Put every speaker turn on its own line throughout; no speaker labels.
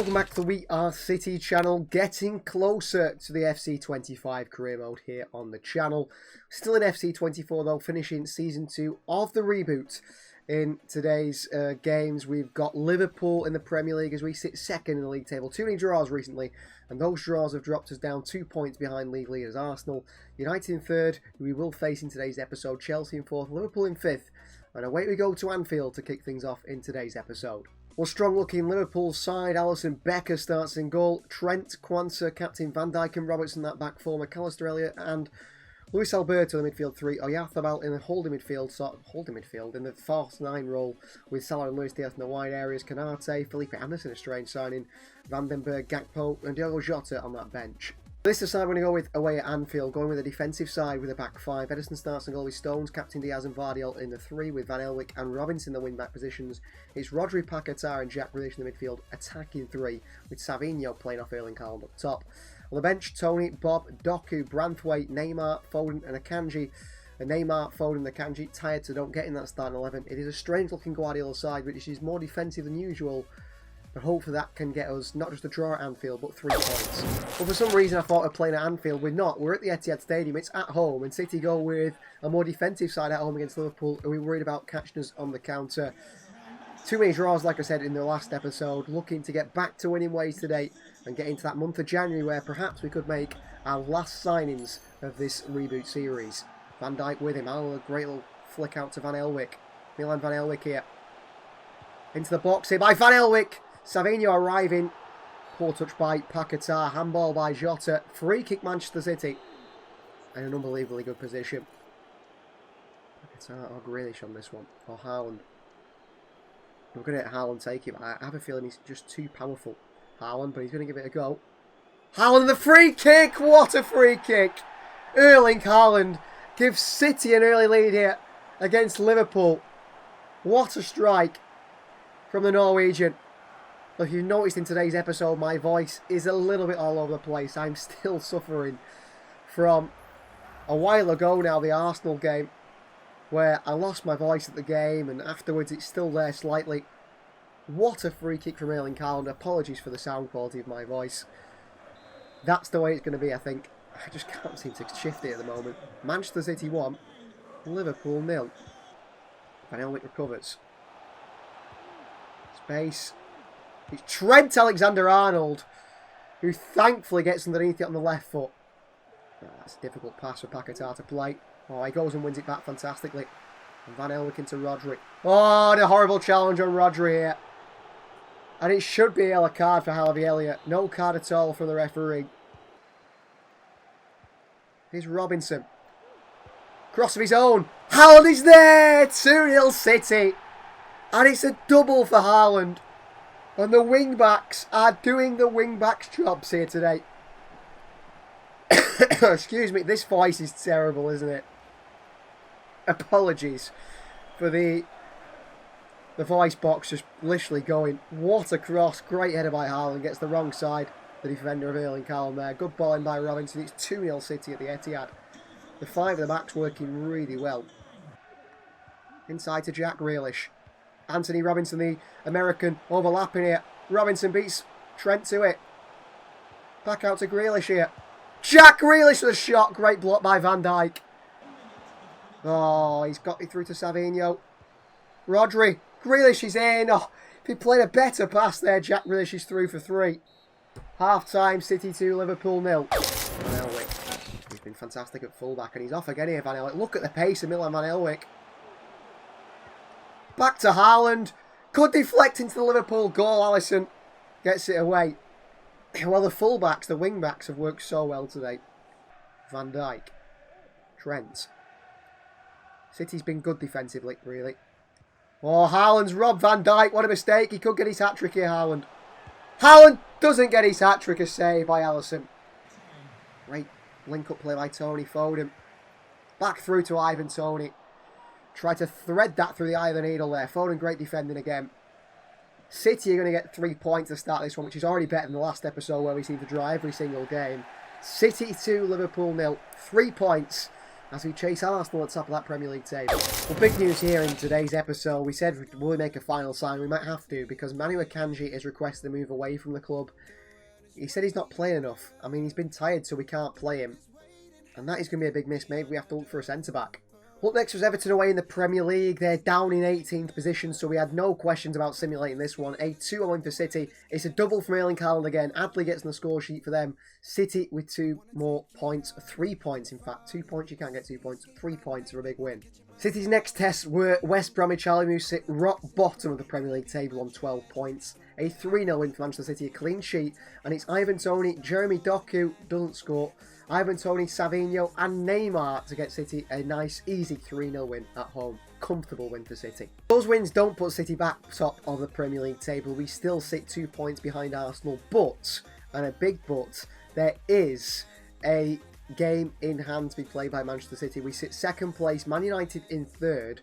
welcome back to the We Are City channel, getting closer to the FC25 career mode here on the channel. Still in FC24 though, finishing Season 2 of the reboot. In today's games, we've got Liverpool in the Premier League as we sit second in the league table. Too many draws recently, and those draws have dropped us down 2 points behind league leaders Arsenal. United in third, who we will face in today's episode. Chelsea in fourth, Liverpool in fifth. And away we go to Anfield to kick things off in today's episode. Well, strong-looking Liverpool side. Alisson Becker starts in goal. Trent, Kwanzaa, captain Van Dijk and Robertson, that back four. McAllister, Elliott and Luis Alberto in the midfield three. Oyarzabal in the holding midfield, in the false nine role with Salah and Luis Diaz in the wide areas. Canate, Felipe Anderson, a strange signing. Vandenberg, Gakpo and Diogo Jota on that bench. This is the side we're going to go with away at Anfield, going with a defensive side with a back five. Ederson starts in goal with Stones, captain Diaz and Vardiol in the three, with Van Elwick and Robinson in the wing-back positions. It's Rodri, Paquetá and Jack Grealish in the midfield, attacking three, with Savinho playing off Erling Haaland up top. On the bench, Tony, Bob, Doku, Branthwaite, Neymar, Foden and Akanji. Neymar, Foden and Akanji tired, so don't get in that starting 11. It is a strange-looking Guardiola side, which is more defensive than usual. But hopefully that can get us not just a draw at Anfield, but 3 points. But for some reason I thought we're playing at Anfield. We're not. We're at the Etihad Stadium. It's at home. And City go with a more defensive side at home against Liverpool. Are we worried about catching us on the counter? Too many draws, like I said in the last episode. Looking to get back to winning ways today and get into that month of January where perhaps we could make our last signings of this reboot series. Van Dijk with him. A great little flick out to Van Elwick. Milan Van Elwick here. Into the box here by Van Elwick. Savinho arriving. Poor touch by Paquetá. Handball by Jota. Free kick Manchester City. And an unbelievably good position. Paquetá or Grealish on this one. Or Haaland. We're going to let Haaland take it. I have a feeling he's just too powerful. Haaland, but he's going to give it a go. Haaland the free kick. What a free kick. Erling Haaland gives City an early lead here against Liverpool. What a strike from the Norwegian. If you've noticed in today's episode, my voice is a little bit all over the place. I'm still suffering from a while ago now, the Arsenal game, where I lost my voice at the game, and afterwards it's still there slightly. What a free kick from Erling Haaland. Apologies for the sound quality of my voice. That's the way it's going to be, I think. I just can't seem to shift it at the moment. Manchester City 1, Liverpool 0. Van Elwick recovers. Space. It's Trent Alexander-Arnold, who thankfully gets underneath it on the left foot. Oh, that's a difficult pass for Paquetá to play. Oh, he goes and wins it back fantastically. And Van Elwick into Rodri. Oh, the horrible challenge on Rodri here. And it should be a yellow card for Harvey Elliott. No card at all from the referee. Here's Robinson. Cross of his own. Haaland is there! 2-0 City. And it's a double for Haaland. And the wing-backs are doing the wing-backs jobs here today. Excuse me, this voice is terrible, isn't it? Apologies for the voice box just literally going. What a cross. Great header by Haaland. Gets the wrong side. The defender of Erling Haaland there. Good ball in by Robinson. It's 2-0 City at the Etihad. The five of the backs working really well. Inside to Jack Grealish. Anthony Robinson, the American, overlapping here. Robinson beats Trent to it. Back out to Grealish here. Jack Grealish with a shot. Great block by Van Dijk. Oh, he's got it through to Savinho. Rodri. Grealish is in. Oh, if he played a better pass there, Jack Grealish is through for 3. Half-time, City 2, Liverpool 0. Van Elwick. He's been fantastic at fullback, and he's off again here, Van Elwick. Look at the pace of Milan Van Elwick. Back to Haaland. Could deflect into the Liverpool goal. Alisson gets it away. Well, the fullbacks, the wing-backs have worked so well today. Van Dijk. Trent. City's been good defensively, really. Oh, Haaland's robbed Van Dijk. What a mistake. He could get his hat-trick here, Haaland. Haaland doesn't get his hat-trick. A save by Alisson. Great link-up play by Tony Foden. Back through to Ivan Toney. Try to thread that through the eye of the needle there. Foden, great defending again. City are going to get 3 points to start this one, which is already better than the last episode where we seem to draw every single game. City 2, Liverpool 0. 3 points. as we chase Arsenal at the top of that Premier League table. Well, big news here in today's episode. We said will we make a final sign? We might have to, because Manu Akanji has requested a move away from the club. He said he's not playing enough. I mean, he's been tired, so we can't play him. And that is going to be a big miss. Maybe we have to look for a centre-back. Up next was Everton away in the Premier League. They're down in 18th position, so we had no questions about simulating this one. A 2-0 win for City. It's a double from Erling Haaland again. Adley gets on the score sheet for them. City with 2 more points. 3 points, in fact. 2 points, you can't get 2 points. 3 points for a big win. City's next tests were West Bromwich Albion, who sit rock bottom of the Premier League table on 12 points. A 3-0 win for Manchester City, a clean sheet. And it's Ivan Toney, Jeremy Doku doesn't score. Ivan Toney, Savinho and Neymar to get City a nice, easy 3-0 win at home. Comfortable win for City. Those wins don't put City back top of the Premier League table. We still sit 2 points behind Arsenal. But, and a big but, there is a game in hand to be played by Manchester City. We sit second place, Man United in third.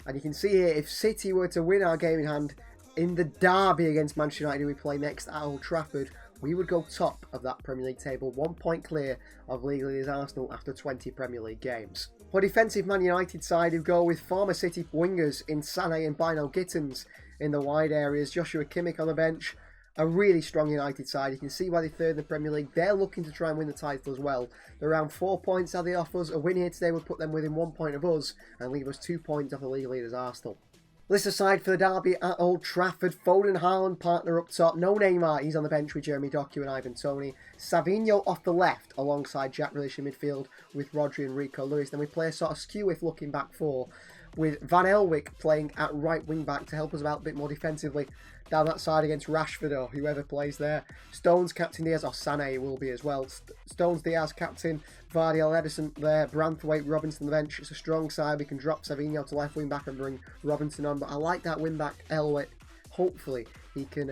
And you can see here, if City were to win our game in hand in the derby against Manchester United, who we play next at Old Trafford, we would go top of that Premier League table, 1 point clear of league leaders Arsenal after 20 Premier League games. For defensive Man United side, who go with former City wingers in Sané and Bino Gittins in the wide areas, Joshua Kimmich on the bench, a really strong United side. You can see why they're third in the Premier League. They're looking to try and win the title as well. They're around 4 points are they off us. A win here today would put them within 1 point of us and leave us 2 points off the league leaders Arsenal. List aside for the derby at Old Trafford, Foden, Haaland partner up top. No Neymar, he's on the bench with Jeremy Doku and Ivan Toney. Savinho off the left alongside Jack Grealish in midfield with Rodri and Rico Lewis. Then we play a sort of skew with looking back four with Van Elwick playing at right wing back to help us out a bit more defensively down that side against Rashford or whoever plays there. Stones, captain Diaz, or Sané will be as well. Stones, Diaz, captain, Vardy, Ederson there, Branthwaite, Robinson on the bench. It's a strong side. We can drop Savinho to left wing back and bring Robinson on, but I like that wing back, Elwick. Hopefully he can,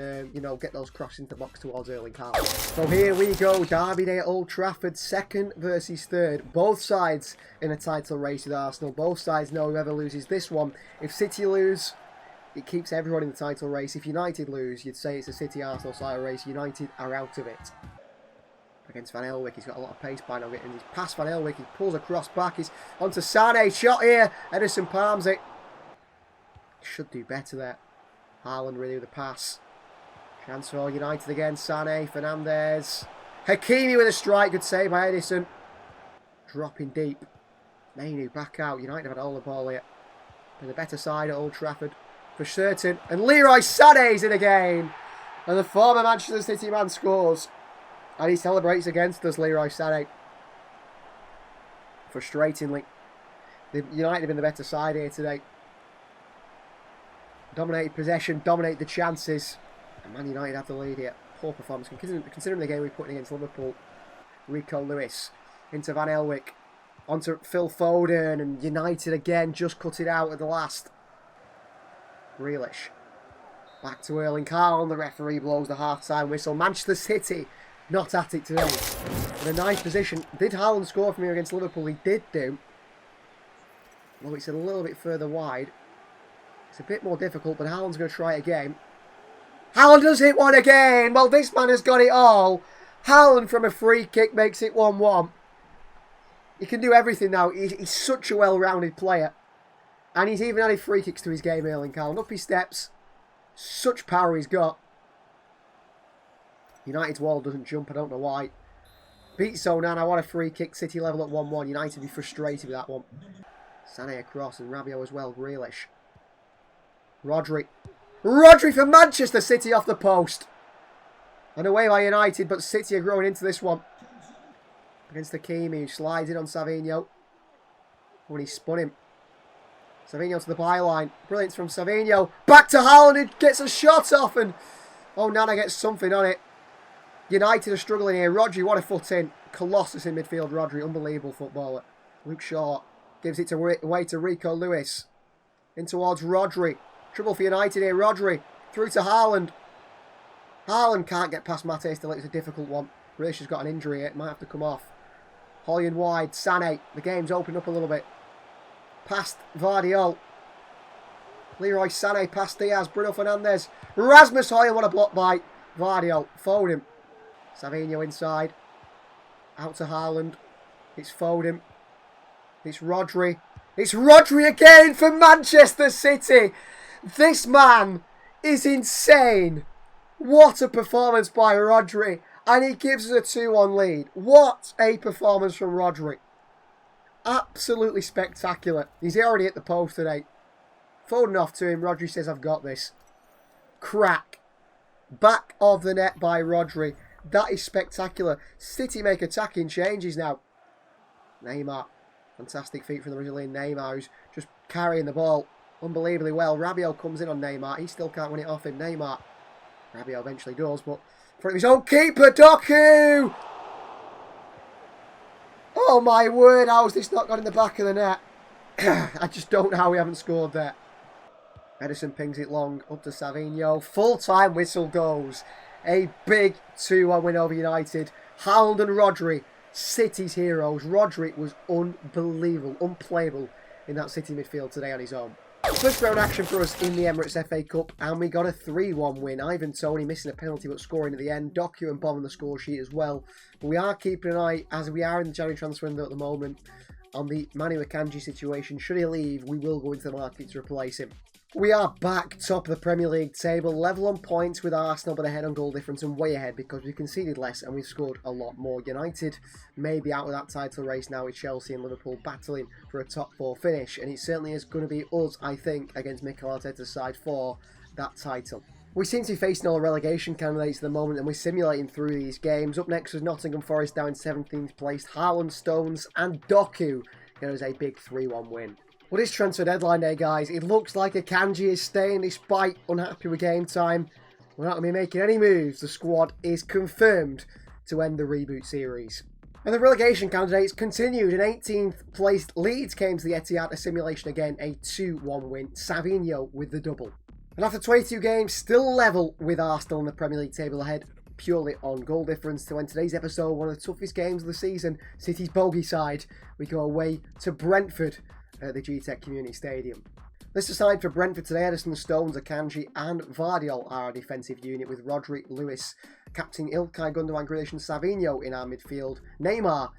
get those crosses into the box towards Erling Haaland. So here we go, derby day at Old Trafford, second versus third. Both sides in a title race with Arsenal. Both sides know whoever loses this one. If City lose, it keeps everyone in the title race. If United lose, you'd say it's a City-Arsenal side race. United are out of it. Against Van Elwick, he's got a lot of pace by now. And he's past Van Elwick, he pulls across back. He's onto Sané, shot here. Ederson palms it. Should do better there. Haaland really with the pass. Chance for United again. Sané, Fernandes. Hakimi with a strike. Good save by Ederson. Dropping deep. Mainu back out. United have had all the ball here. And the better side at Old Trafford for certain. And Leroy Sané's in again. And the former Manchester City man scores. And he celebrates against us, Leroy Sané. Frustratingly. United have been the better side here today. Dominated possession, dominate the chances. And Man United have the lead here. Poor performance. Considering the game we're putting against Liverpool. Rico Lewis into Van Elwick. Onto Phil Foden. And United again just cut it out at the last. Grealish. Back to Erling Haaland. The referee blows the half-time whistle. Manchester City not at it today. In a nice position. Did Haaland score from here against Liverpool? He did do. Although it's a little bit further wide. It's a bit more difficult, but Haaland's going to try it again. Haaland does hit one again. Well, this man has got it all. Haaland from a free kick makes it 1-1. He can do everything now. He's such a well-rounded player. And he's even added free kicks to his game, Erling Haaland. Up he steps. Such power he's got. United's wall doesn't jump. I don't know why. Beats Onana. What a free kick. City level at 1-1. United be frustrated with that one. Sané across and Rabiot as well. Grealish. Rodri. Rodri for Manchester City off the post. And away by United, but City are growing into this one. Against Hakimi, who slides in on Savinho. When he spun him. Savinho to the byline. Brilliant from Savinho. Back to Haaland, who gets a shot off. And Onana gets something on it. United are struggling here. Rodri, what a foot in. Colossus in midfield, Rodri. Unbelievable footballer. Luke Shaw gives it away to Rico Lewis. In towards Rodri. Trouble for United here. Rodri through to Haaland. Haaland can't get past Matej still. It's a difficult one. Grealish has got an injury here. It might have to come off. Hoyland wide. Sané. The game's opened up a little bit. Past Vardy. Leroy Sané past Diaz. Bruno Fernandes. Rasmus Hoyland. What a block by Vardy. Foden. Savinho inside. Out to Haaland. It's Foden. It's Rodri. It's Rodri again for Manchester City. This man is insane. What a performance by Rodri. And he gives us a 2-1 lead. What a performance from Rodri. Absolutely spectacular. He's already hit the post today. Foden off to him. Rodri says, I've got this. Crack. Back of the net by Rodri. That is spectacular. City make attacking changes now. Neymar. Fantastic feat from the Brazilian Neymar, who's just carrying the ball unbelievably well. Rabiot comes in on Neymar. He still can't win it off him. Neymar. Rabiot eventually does, but in front of his own keeper, Doku! Oh my word, how has this not got in the back of the net? I just don't know how we haven't scored there. Ederson pings it long up to Savinho. Full-time whistle goes. A big 2-1 win over United. Haaland and Rodri, City's heroes. Rodri was unbelievable, unplayable in that City midfield today on his own. First round action for us in the Emirates FA Cup, and we got a 3-1 win. Ivan Toney missing a penalty but scoring at the end. Doku and Bob on the score sheet as well. But we are keeping an eye, as we are in the January transfer window at the moment, on the Manu Akanji situation. Should he leave, we will go into the market to replace him. We are back top of the Premier League table, level on points with Arsenal, but ahead on goal difference and way ahead because we conceded less and we've scored a lot more. United may be out of that title race now with Chelsea and Liverpool battling for a top 4 finish, and it certainly is going to be us, I think, against Mikel Arteta's side for that title. We seem to be facing all relegation candidates at the moment, and we're simulating through these games. Up next was Nottingham Forest down in 17th place. Haaland, Stones and Doku get us a big 3-1 win. Well, it's transfer deadline day, guys. It looks like Akanji is staying despite unhappy with game time. We're not going to be making any moves. The squad is confirmed to end the reboot series. And the relegation candidates continued. In 18th placed Leeds came to the Etihad, a simulation again, a 2-1 win. Savinho with the double. And after 22 games, still level with Arsenal in the Premier League table ahead, purely on goal difference. To end today's episode, one of the toughest games of the season, City's bogey side. We go away to Brentford at the GTEC Community Stadium. This aside for Brentford today, Ederson, Stones, Akanji and Vardiol are our defensive unit with Rodri, Lewis, Captain Ilkay Gundogan, Grealish and Savinho in our midfield. Neymar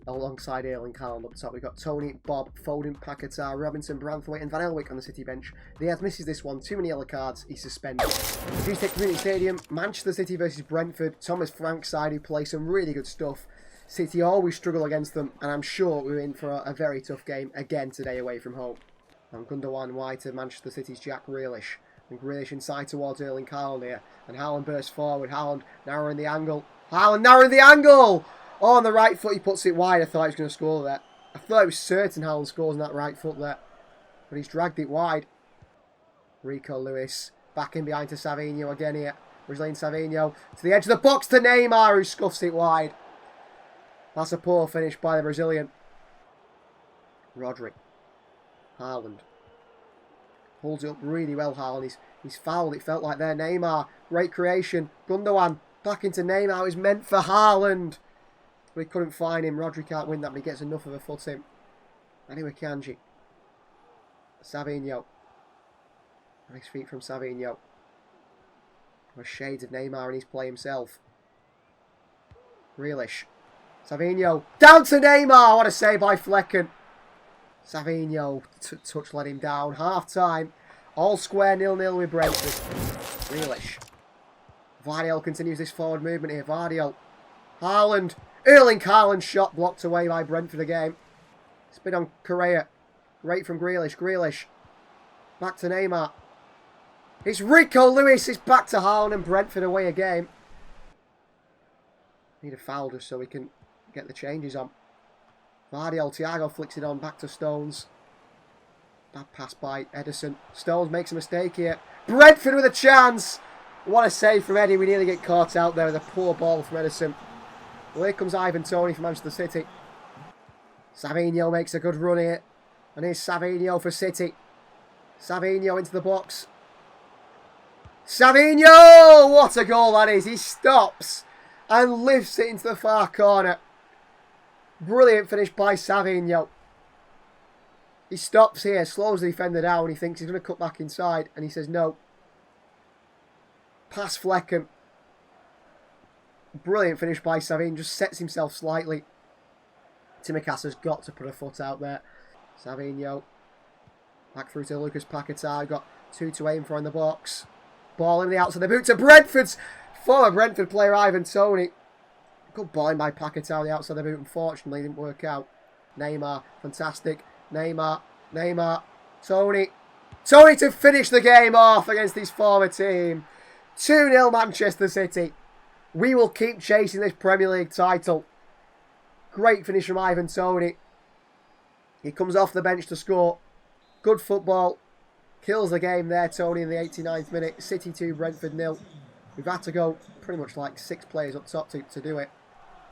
alongside Erling Haaland up top. We've got Tony, Bob, Foden, Paquetá, Robinson, Branthwaite and Van Elwick on the City bench. Diaz misses this one, too many yellow cards, he's suspended. GTEC Community Stadium, Manchester City versus Brentford. Thomas Frank's side who play some really good stuff. City always struggle against them, and I'm sure we're in for a very tough game again today away from home. And Gundogan wide to Manchester City's Jack Grealish. And Grealish inside towards Erling Haaland here. And Haaland bursts forward. Haaland narrowing the angle. Haaland narrowing the angle! Oh, on the right foot he puts it wide. I thought he was going to score there. I thought it was certain Haaland scores on that right foot there. But he's dragged it wide. Rico Lewis back in behind to Savinho again here. Brazilian Savinho to the edge of the box to Neymar who scuffs it wide. That's a poor finish by the Brazilian. Rodri. Haaland. Holds it up really well, Haaland. He's fouled, it felt like there. Neymar. Great creation. Gundogan. Back into Neymar. It was meant for Haaland. But he couldn't find him. Rodri can't win that, but he gets enough of a foot in. Anyway, Kanji. Savinho. Nice feet from Savinho. With shades of Neymar in his play himself. Grealish. Savinho, down to Neymar, what a save by Flecken. Savinho, touch let him down, half time, all square 0-0 with Brentford. Grealish. Vardiol continues this forward movement here, Vardiol. Haaland, Erling Haaland shot blocked away by Brentford again. Spin on Correa, great from Grealish, Grealish. Back to Neymar. It's Rico Lewis, it's back to Haaland and Brentford away again. Need a foul just so we can get the changes on. Vardiol, Thiago flicks it on, back to Stones. Bad pass by Ederson. Stones makes a mistake here. Brentford with a chance! What a save from Eddie, we nearly get caught out there with a poor ball from Ederson. Well, here comes Ivan Toney from Manchester City. Savinho makes a good run here. And here's Savinho for City. Savinho into the box. Savinho! What a goal that is! He stops and lifts it into the far corner. Brilliant finish by Savinho. He stops here, slows the defender down. He thinks he's going to cut back inside, and he says no. Pass Flecken. Brilliant finish by Savinho. Just sets himself slightly. Timikasa's got to put a foot out there. Savinho. Back through to Lucas Paquetá. Got 2 to aim for in the box. Ball in the outside the boot to Brentford's former Brentford player Ivan Toney. Good ball in by Paquetá on the outside the boot. Unfortunately, didn't work out. Neymar, fantastic. Neymar, Toney. Toney to finish the game off against his former team. 2-0 Manchester City. We will keep chasing this Premier League title. Great finish from Ivan Toney. He comes off the bench to score. Good football. Kills the game there, Toney, in the 89th minute. City 2, Brentford 0. We've had to go pretty much like 6 players up top to do it.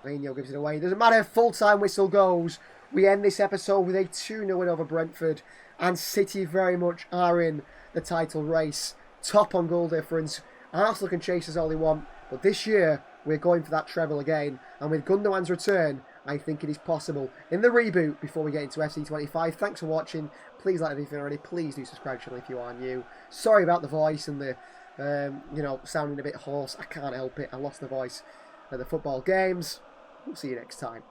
Mourinho gives it away. Doesn't matter if full-time whistle goes. We end this episode with a 2-0 win over Brentford. And City very much are in the title race. Top on goal difference. Arsenal can chase us all they want. But this year, we're going for that treble again. And with Gundogan's return, I think it is possible. In the reboot, before we get into FC25, thanks for watching. Please like the video already. Please do subscribe to the channel if you are new. Sorry about the voice and the, sounding a bit hoarse. I can't help it. I lost the voice at the football games. We'll see you next time.